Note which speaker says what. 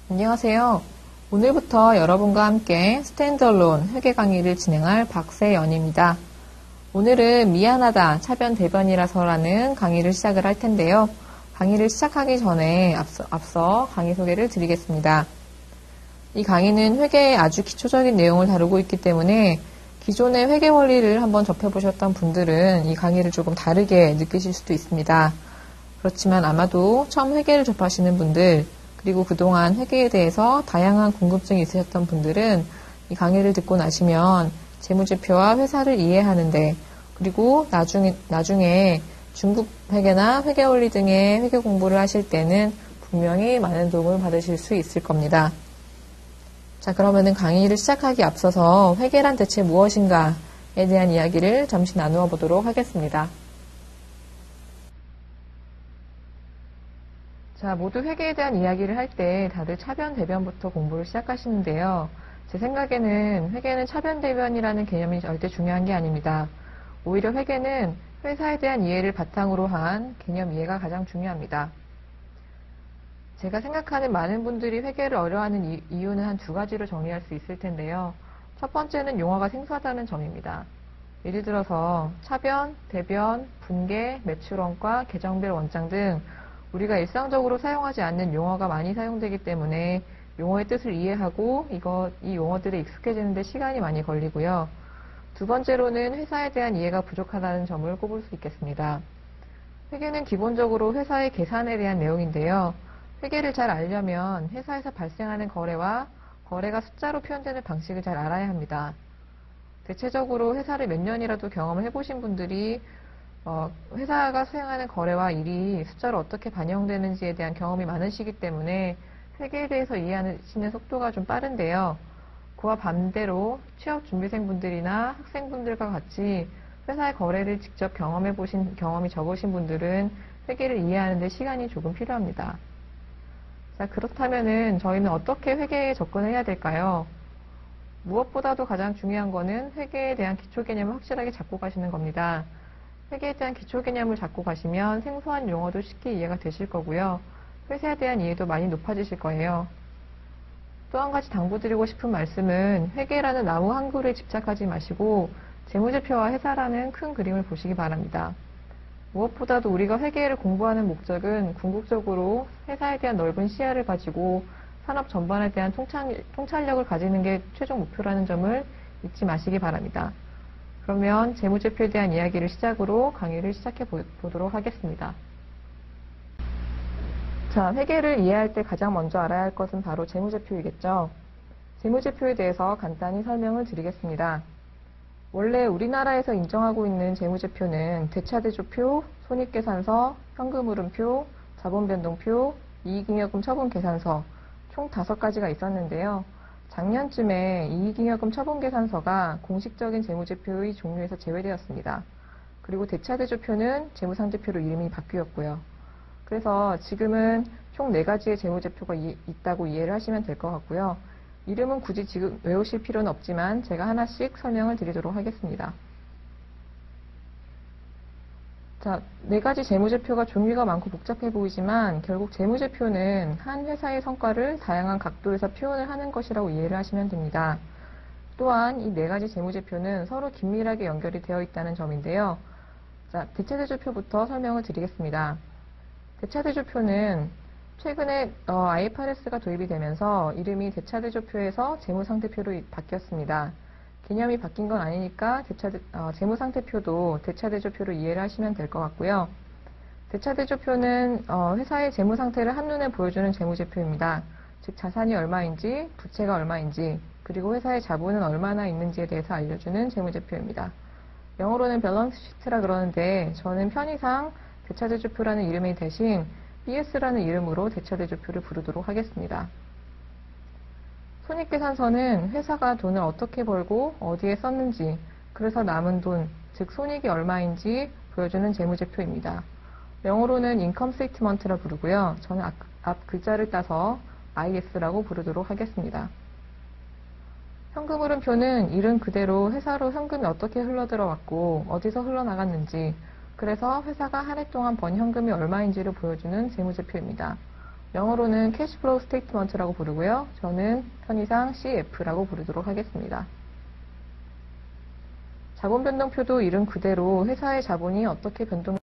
Speaker 1: 안녕하세요. 오늘부터 여러분과 함께 스탠드얼론 회계 강의를 진행할 박세연입니다. 오늘은 미안하다 차변 대변이라서라는 강의를 시작을 할 텐데요. 강의를 시작하기 전에 앞서 강의 소개를 드리겠습니다. 이 강의는 회계의 아주 기초적인 내용을 다루고 있기 때문에 기존의 회계 원리를 한번 접해보셨던 분들은 이 강의를 조금 다르게 느끼실 수도 있습니다. 그렇지만 아마도 처음 회계를 접하시는 분들, 그리고 그동안 회계에 대해서 다양한 궁금증이 있으셨던 분들은 이 강의를 듣고 나시면 재무제표와 회사를 이해하는데, 그리고 나중에 중급 회계나 회계원리 등의 회계 공부를 하실 때는 분명히 많은 도움을 받으실 수 있을 겁니다. 자, 그러면은 강의를 시작하기 앞서서 회계란 대체 무엇인가에 대한 이야기를 잠시 나누어 보도록 하겠습니다. 자, 모두 회계에 대한 이야기를 할 때 다들 차변, 대변부터 공부를 시작하시는데요. 제 생각에는 회계는 차변, 대변이라는 개념이 절대 중요한 게 아닙니다. 오히려 회계는 회사에 대한 이해를 바탕으로 한 개념 이해가 가장 중요합니다. 제가 생각하는 많은 분들이 회계를 어려워하는 이유는 한 두 가지로 정리할 수 있을 텐데요. 첫 번째는 용어가 생소하다는 점입니다. 예를 들어서 차변, 대변, 분계, 매출원가, 계정별 원장 등 우리가 일상적으로 사용하지 않는 용어가 많이 사용되기 때문에 용어의 뜻을 이해하고 이 용어들에 익숙해지는 데 시간이 많이 걸리고요. 두 번째로는 회사에 대한 이해가 부족하다는 점을 꼽을 수 있겠습니다. 회계는 기본적으로 회사의 계산에 대한 내용인데요. 회계를 잘 알려면 회사에서 발생하는 거래와 거래가 숫자로 표현되는 방식을 잘 알아야 합니다. 대체적으로 회사를 몇 년이라도 경험을 해보신 분들이 회사가 수행하는 거래와 일이 숫자로 어떻게 반영되는지에 대한 경험이 많으시기 때문에 회계에 대해서 이해하시는 속도가 좀 빠른데요. 그와 반대로 취업준비생분들이나 학생분들과 같이 회사의 거래를 직접 경험해 보신 경험이 적으신 분들은 회계를 이해하는 데 시간이 조금 필요합니다. 자, 그렇다면은 저희는 어떻게 회계에 접근을 해야 될까요? 무엇보다도 가장 중요한 거는 회계에 대한 기초 개념을 확실하게 잡고 가시는 겁니다. 회계에 대한 기초 개념을 잡고 가시면 생소한 용어도 쉽게 이해가 되실 거고요. 회사에 대한 이해도 많이 높아지실 거예요. 또 한 가지 당부드리고 싶은 말씀은 회계라는 나무 한 그루에 집착하지 마시고 재무제표와 회사라는 큰 그림을 보시기 바랍니다. 무엇보다도 우리가 회계를 공부하는 목적은 궁극적으로 회사에 대한 넓은 시야를 가지고 산업 전반에 대한 통찰력을 가지는 게 최종 목표라는 점을 잊지 마시기 바랍니다. 그러면 재무제표에 대한 이야기를 시작으로 강의를 시작해 보도록 하겠습니다. 자, 회계를 이해할 때 가장 먼저 알아야 할 것은 바로 재무제표이겠죠. 재무제표에 대해서 간단히 설명을 드리겠습니다. 원래 우리나라에서 인정하고 있는 재무제표는 대차대조표, 손익계산서, 현금흐름표, 자본변동표, 이익잉여금 처분계산서 총 5가지가 있었는데요. 작년쯤에 이익잉여금 처분계산서가 공식적인 재무제표의 종류에서 제외되었습니다. 그리고 대차대조표는 재무상태표로 이름이 바뀌었고요. 그래서 지금은 총 4가지의 재무제표가 있다고 이해를 하시면 될 것 같고요. 이름은 굳이 지금 외우실 필요는 없지만 제가 하나씩 설명을 드리도록 하겠습니다. 자, 4가지 재무제표가 종류가 많고 복잡해 보이지만 결국 재무제표는 한 회사의 성과를 다양한 각도에서 표현을 하는 것이라고 이해를 하시면 됩니다. 또한 이 4가지 재무제표는 서로 긴밀하게 연결이 되어 있다는 점인데요. 자, 대차대조표부터 설명을 드리겠습니다. 대차대조표는 최근에 IFRS가 도입이 되면서 이름이 대차대조표에서 재무상태표로 바뀌었습니다. 개념이 바뀐 건 아니니까 재무상태표도 대차대조표로 이해를 하시면 될 것 같고요. 대차대조표는 회사의 재무상태를 한눈에 보여주는 재무제표입니다. 즉 자산이 얼마인지, 부채가 얼마인지, 그리고 회사의 자본은 얼마나 있는지에 대해서 알려주는 재무제표입니다. 영어로는 밸런스 시트라 그러는데 저는 편의상 대차대조표라는 이름의 대신 BS라는 이름으로 대차대조표를 부르도록 하겠습니다. 손익계산서는 회사가 돈을 어떻게 벌고 어디에 썼는지, 그래서 남은 돈, 즉 손익이 얼마인지 보여주는 재무제표입니다. 영어로는 인컴 스테이트먼트라 부르고요. 저는 앞 글자를 따서 IS라고 부르도록 하겠습니다. 현금흐름표는 이름 그대로 회사로 현금이 어떻게 흘러들어왔고 어디서 흘러나갔는지, 그래서 회사가 한 해 동안 번 현금이 얼마인지를 보여주는 재무제표입니다. 영어로는 캐시플로우 스테이트먼트라고 부르고요. 저는 편의상 CF라고 부르도록 하겠습니다. 자본 변동표도 이름 그대로 회사의 자본이 어떻게 변동되는지